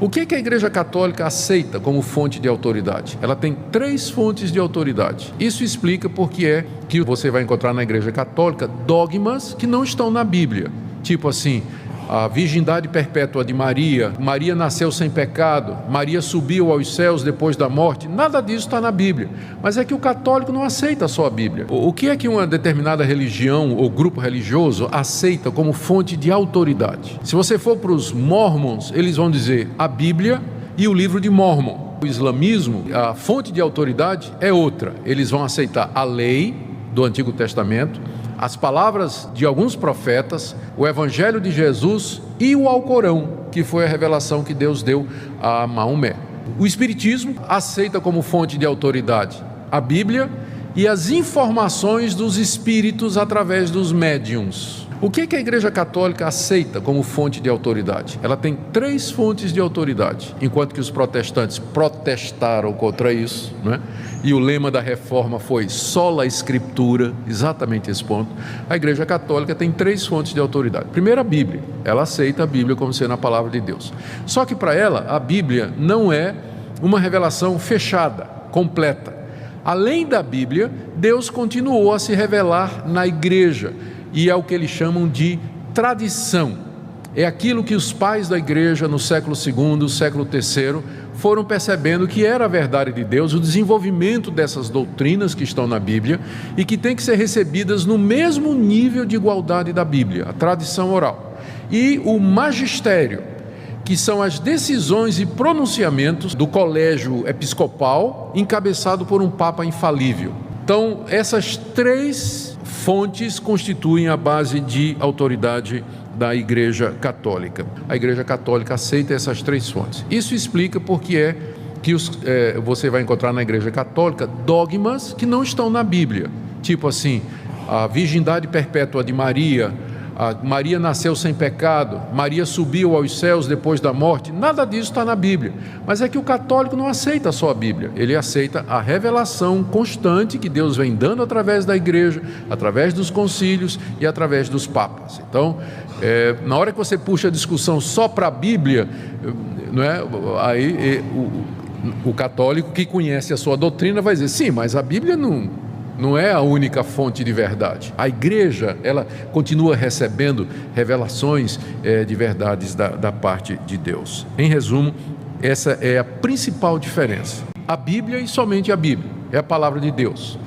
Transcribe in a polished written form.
O que a Igreja Católica aceita como fonte de autoridade? Ela tem 3 fontes de autoridade. Isso explica por que é que você vai encontrar na Igreja Católica dogmas que não estão na Bíblia. Tipo assim, a virgindade perpétua de Maria, Maria nasceu sem pecado, Maria subiu aos céus depois da morte. Nada disso está na Bíblia. Mas é que o católico não aceita só a Bíblia. O que é que uma determinada religião ou grupo religioso aceita como fonte de autoridade? Se você for para os Mormons, eles vão dizer a Bíblia e o livro de Mórmon. O islamismo, a fonte de autoridade é outra. Eles vão aceitar a lei do Antigo Testamento, as palavras de alguns profetas, o Evangelho de Jesus e o Alcorão, que foi a revelação que Deus deu a Maomé. O Espiritismo aceita como fonte de autoridade a Bíblia e as informações dos espíritos através dos médiuns. O que a Igreja Católica aceita como fonte de autoridade? Ela tem 3 fontes de autoridade, enquanto que os protestantes protestaram contra isso, né? E o lema da reforma foi sola escritura, exatamente esse ponto. A Igreja Católica tem 3 fontes de autoridade. Primeiro, a Bíblia. Ela aceita a Bíblia como sendo a palavra de Deus. Só que para ela, a Bíblia não é uma revelação fechada, completa. Além da Bíblia, Deus continuou a se revelar na Igreja. E é o que eles chamam de tradição. É aquilo que os pais da igreja no século II, século III, foram percebendo que era a verdade de Deus, o desenvolvimento dessas doutrinas que estão na Bíblia e que tem que ser recebidas no mesmo nível de igualdade da Bíblia, a tradição oral. E o magistério, que são as decisões e pronunciamentos do colégio episcopal, encabeçado por um papa infalível. Então, essas 3 fontes constituem a base de autoridade da Igreja Católica. A Igreja Católica aceita essas 3 fontes. Isso explica por que é que você vai encontrar na Igreja Católica dogmas que não estão na Bíblia. Tipo assim, a virgindade perpétua de Maria, Maria nasceu sem pecado, Maria subiu aos céus depois da morte. Nada disso está na Bíblia. Mas é que o católico não aceita só a Bíblia. Ele aceita a revelação constante que Deus vem dando através da igreja, através dos concílios e através dos papas. Então, na hora que você puxa a discussão só para a Bíblia, não é? Aí o católico que conhece a sua doutrina vai dizer, sim, mas a Bíblia não é a única fonte de verdade. A igreja, ela continua recebendo revelações de verdades da parte de Deus. Em resumo, essa é a principal diferença. A Bíblia e somente a Bíblia é a palavra de Deus.